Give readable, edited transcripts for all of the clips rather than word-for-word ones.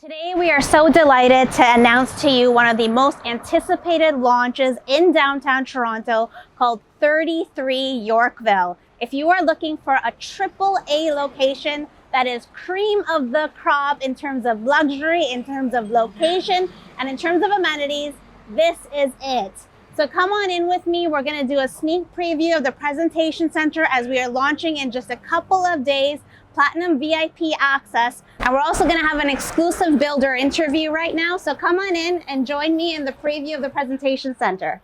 Today we are so delighted to announce to you one of the most anticipated launches in downtown Toronto called 33 Yorkville. If you are looking for a AAA location that is cream of the crop in terms of luxury, in terms of location, and in terms of amenities, this is it. So come on in with me. We're going to do a sneak preview of the presentation center as we are launching in just a couple of days. Platinum VIP access, and we're also going to have an exclusive builder interview right now, so come on in and join me in the preview of the presentation center.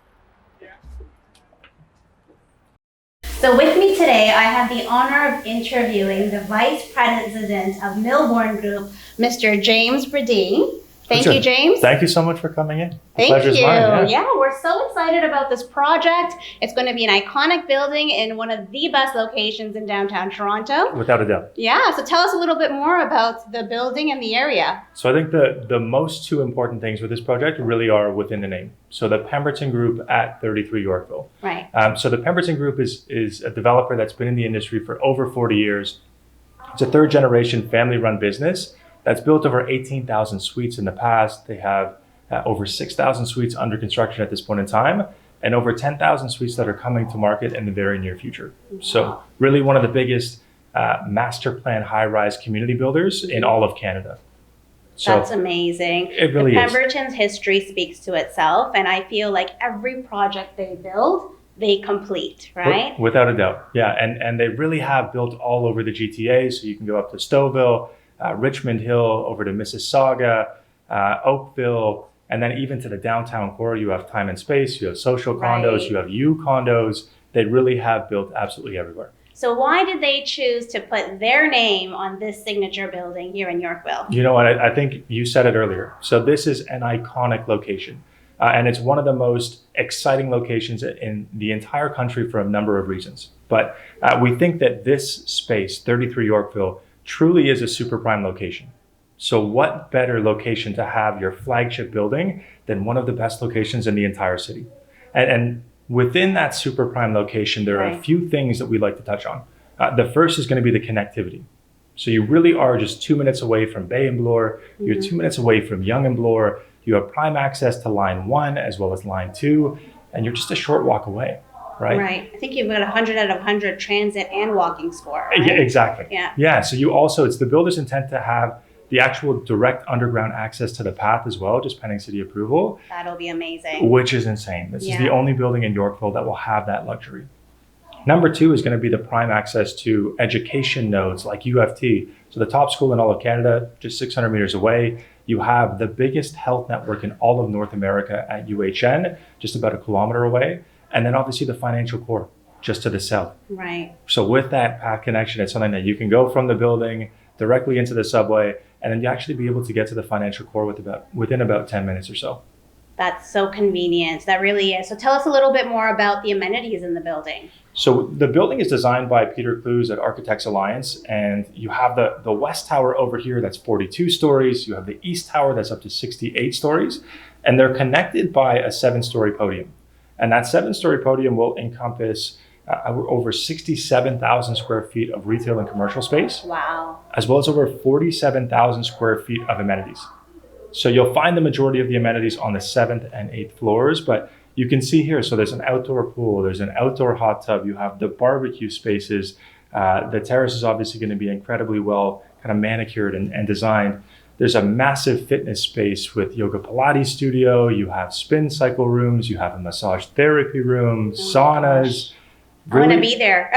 So with me today, I have the honor of interviewing the Vice President of Milbourne Group, Mr. James Bradeen. Thank you, James. Thank you so much for coming in. Thank you. Yeah, we're so excited about this project. It's going to be an iconic building in one of the best locations in downtown Toronto. Without a doubt. Yeah, so tell us a little bit more about the building and the area. So I think the most two important things with this project really are within the name. So the Pemberton Group at 33 Yorkville. Right. So the Pemberton Group is a developer that's been in the industry for over 40 years. It's a third generation family run business that's built over 18,000 suites in the past. They have over 6,000 suites under construction at this point in time, and over 10,000 suites that are coming to market in the very near future. So really one of the biggest master plan high-rise community builders in all of Canada. So that's amazing. It really is. Pemberton's history speaks to itself, and I feel like every project they build, they complete, right? Without a doubt, yeah. And they really have built all over the GTA, so you can go up to Stouffville, Richmond Hill, over to Mississauga, Oakville, and then even to the downtown core. You have Time and Space, you have social condos, Right. you have Condos. They really have built absolutely everywhere. So why did they choose to put their name on this signature building here in Yorkville? You know what, I think you said it earlier. So this is an iconic location. And it's one of the most exciting locations in the entire country for a number of reasons. But we think that this space, 33 Yorkville, truly is a super prime location. So what better location to have your flagship building than one of the best locations in the entire city? And within that super prime location, there are a few things that we'd like to touch on. The first is going to be the connectivity. So you really are just 2 minutes away from Bay and Bloor. You're 2 minutes away from Yonge and Bloor. You have prime access to line 1 as well as line 2, and you're just a short walk away. Right. I think you've got 100 out of 100 transit and walking score. Right? Yeah, exactly. Yeah. So you also, it's the builder's intent to have the actual direct underground access to the path as well, just pending city approval. That'll be amazing. Which is insane. This is the only building in Yorkville that will have that luxury. Number 2 is going to be the prime access to education nodes like UFT. So the top school in all of Canada, just 600 meters away. You have the biggest health network in all of North America at UHN, just about a kilometer away. And then obviously the financial core just to the south. Right. So with that path connection, it's something that you can go from the building directly into the subway, and then you actually be able to get to the financial core within about 10 minutes or so. That's so convenient. That really is. So tell us a little bit more about the amenities in the building. So the building is designed by Peter Clues at Architects Alliance, and you have the West Tower over here that's 42 stories. You have the East Tower that's up to 68 stories, and they're connected by a 7-story podium. And that 7-story podium will encompass over 67,000 square feet of retail and commercial space. Wow. As well as over 47,000 square feet of amenities. So you'll find the majority of the amenities on the 7th and 8th floors, but you can see here, so there's an outdoor pool, there's an outdoor hot tub, you have the barbecue spaces. The terrace is obviously going to be incredibly well kind of manicured and designed. There's a massive fitness space with yoga Pilates studio. You have spin cycle rooms. You have a massage therapy room, saunas. I want to be there.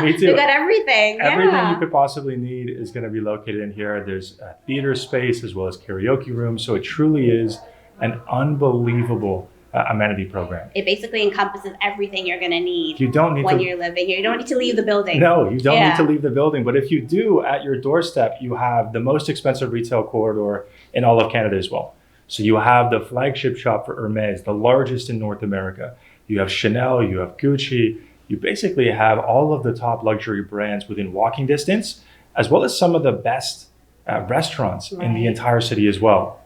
Me too. You got everything. Everything you could possibly need is going to be located in here. There's a theater space as well as karaoke rooms. So it truly is an unbelievable amenity program. It basically encompasses everything you're going to need when you're living here. You don't need to leave the building. No, you don't need to leave the building. But if you do, at your doorstep, you have the most expensive retail corridor in all of Canada as well. So you have the flagship shop for Hermes, the largest in North America. You have Chanel, you have Gucci. You basically have all of the top luxury brands within walking distance, as well as some of the best restaurants in the entire city as well.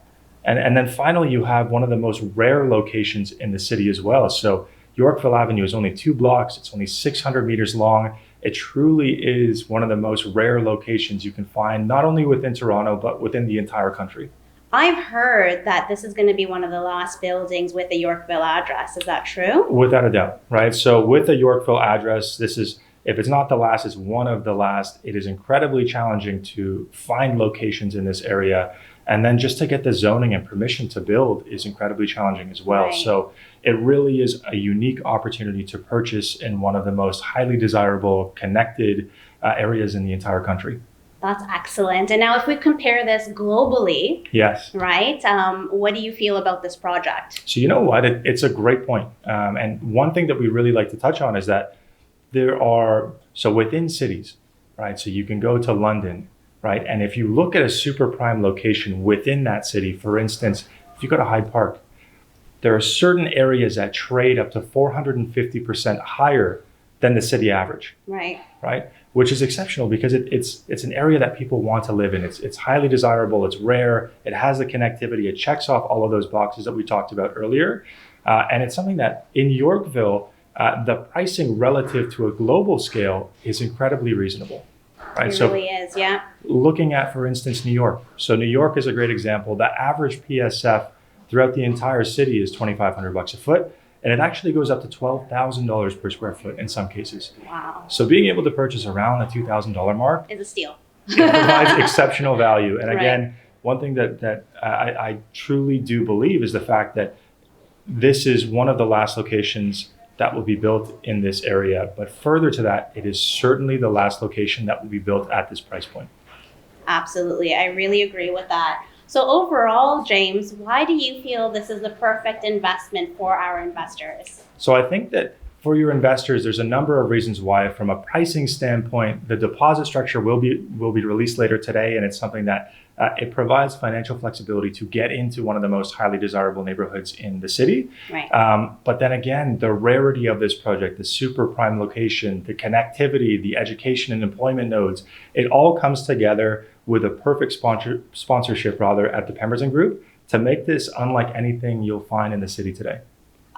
And then finally, you have one of the most rare locations in the city as well. So Yorkville Avenue is only 2 blocks. It's only 600 meters long. it truly is one of the most rare locations you can find, not only within Toronto, but within the entire country. I've heard that this is going to be one of the last buildings with the Yorkville address. Is that true? Without a doubt, right? So with the Yorkville address, this is, if it's not the last, it's one of the last. It is incredibly challenging to find locations in this area. And then just to get the zoning and permission to build is incredibly challenging as well. Right. So it really is a unique opportunity to purchase in one of the most highly desirable, connected areas in the entire country. That's excellent. And now if we compare this globally, Yes. right, what do you feel about this project? So you know what? It's a great point. And one thing that we really like to touch on is that there are, so within cities, right? So you can go to London, right? And if you look at a super prime location within that city, for instance, if you go to Hyde Park, there are certain areas that trade up to 450% higher than the city average, Right. right? Which is exceptional because it's an area that people want to live in. It's highly desirable, it's rare, it has the connectivity, it checks off all of those boxes that we talked about earlier. And it's something that in Yorkville, the pricing relative to a global scale is incredibly reasonable. Right? It really is, yeah. Looking at, for instance, New York. So New York is a great example. The average PSF throughout the entire city is $2,500 a foot, and it actually goes up to $12,000 per square foot in some cases. Wow. So being able to purchase around the $2,000 mark It's a steal. provides exceptional value. And Right. again, one thing that I truly do believe is the fact that this is one of the last locations that will be built in this area. But further to that, it is certainly the last location that will be built at this price point. Absolutely. I really agree with that. So overall, James, why do you feel this is the perfect investment for our investors? So I think that for your investors, there's a number of reasons why. From a pricing standpoint, the deposit structure will be released later today, and it's something that it provides financial flexibility to get into one of the most highly desirable neighborhoods in the city. Right. But then again, the rarity of this project, the super prime location, the connectivity, the education and employment nodes, it all comes together with a perfect sponsorship at the Pemberton Group to make this unlike anything you'll find in the city today.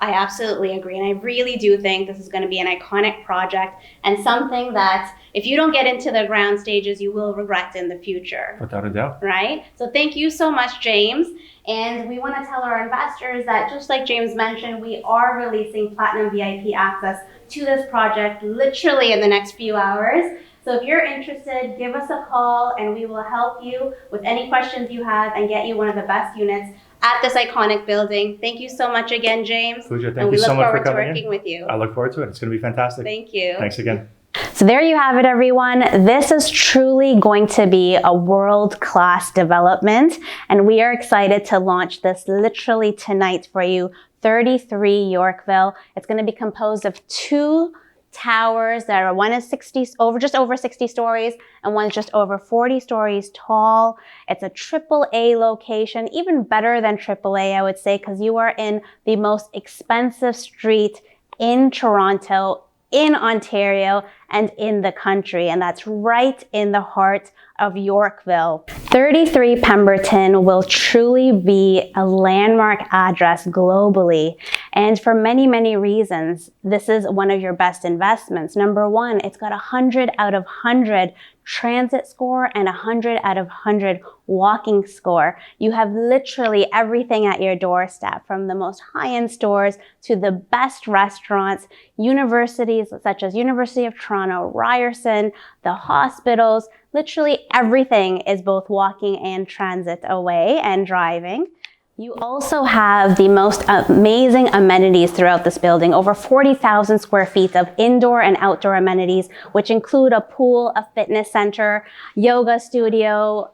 I absolutely agree. And I really do think this is going to be an iconic project and something that if you don't get into the ground stages, you will regret in the future. Without a doubt. Right? So thank you so much, James. And we want to tell our investors that just like James mentioned, we are releasing Platinum VIP access to this project literally in the next few hours. So if you're interested, give us a call and we will help you with any questions you have and get you one of the best units at this iconic building. Thank you so much again, James. Pooja, thank you so much for coming in. And we look forward to working with you. I look forward to it. It's going to be fantastic. Thank you. Thanks again. So there you have it, everyone. This is truly going to be a world-class development, and we are excited to launch this literally tonight for you. 33 Yorkville. It's going to be composed of 2 towers that are, one is just over 60 stories and one's just over 40 stories tall. It's a AAA location, even better than AAA, I would say, because you are in the most expensive street in Toronto, in Ontario, and in the country. And that's right in the heart of Yorkville. 33 Pemberton will truly be a landmark address globally. And for many, many reasons, this is one of your best investments. Number one, it's got 100 out of 100 transit score and 100 out of 100 walking score. You have literally everything at your doorstep, from the most high-end stores to the best restaurants, universities such as University of Toronto, Ryerson, the hospitals. Literally everything is both walking and transit away and driving. You also have the most amazing amenities throughout this building, over 40,000 square feet of indoor and outdoor amenities, which include a pool, a fitness center, yoga studio,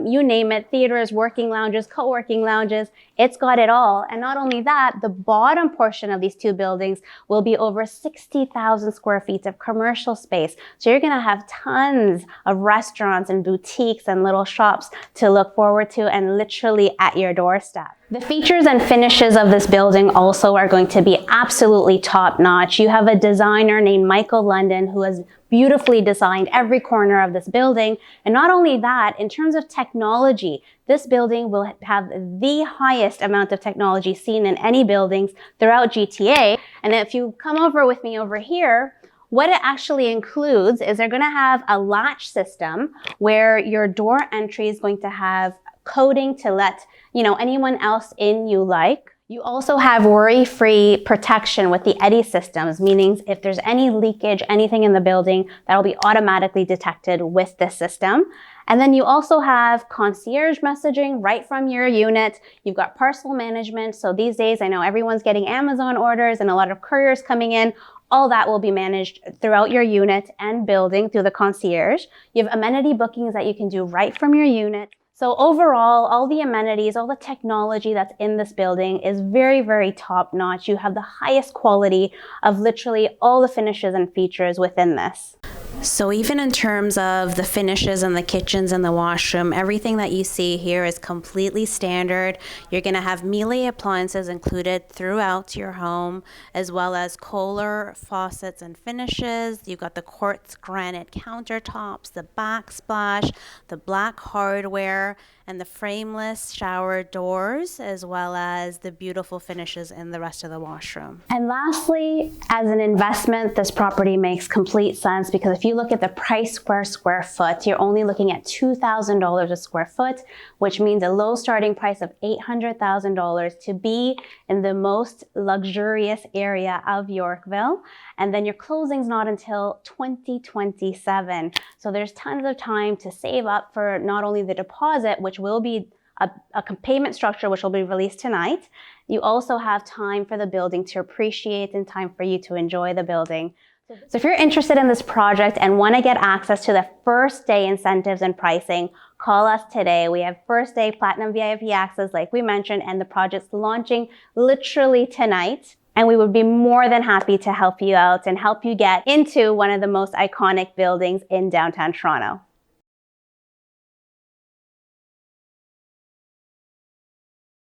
you name it, theaters, working lounges, co-working lounges. It's got it all. And not only that, the bottom portion of these 2 buildings will be over 60,000 square feet of commercial space. So you're going to have tons of restaurants and boutiques and little shops to look forward to, and literally at your doorstep. The features and finishes of this building also are going to be absolutely top-notch. You have a designer named Michael London who has beautifully designed every corner of this building. And not only that, in terms of technology, this building will have the highest amount of technology seen in any buildings throughout GTA. And if you come over with me over here, What it actually includes is they're going to have a latch system where your door entry is going to have coding to let anyone else in you like. You also have worry-free protection with the Eddy systems, meaning if there's any leakage, anything in the building, that'll be automatically detected with this system. And then you also have concierge messaging right from your unit. You've got parcel management. So these days, I know everyone's getting Amazon orders and a lot of couriers coming in. All that will be managed throughout your unit and building through the concierge. You have amenity bookings that you can do right from your unit. So overall, all the amenities, all the technology that's in this building is very, very top notch. You have the highest quality of literally all the finishes and features within this. So even in terms of the finishes and the kitchens and the washroom, everything that you see here is completely standard. You're going to have Miele appliances included throughout your home, as well as Kohler faucets and finishes. You've got the quartz granite countertops, the backsplash, the black hardware, and the frameless shower doors, as well as the beautiful finishes in the rest of the washroom. And lastly, as an investment, this property makes complete sense because if you look at the price per square foot, you're only looking at $2,000 a square foot, which means a low starting price of $800,000 to be in the most luxurious area of Yorkville. And then your closing's not until 2027. So there's tons of time to save up for not only the deposit, which will be a payment structure which will be released tonight. You also have time for the building to appreciate and time for you to enjoy the building. So if you're interested in this project and want to get access to the first day incentives and pricing, call us today. We have first day Platinum VIP access like we mentioned, and the project's launching literally tonight. And we would be more than happy to help you out and help you get into one of the most iconic buildings in downtown Toronto.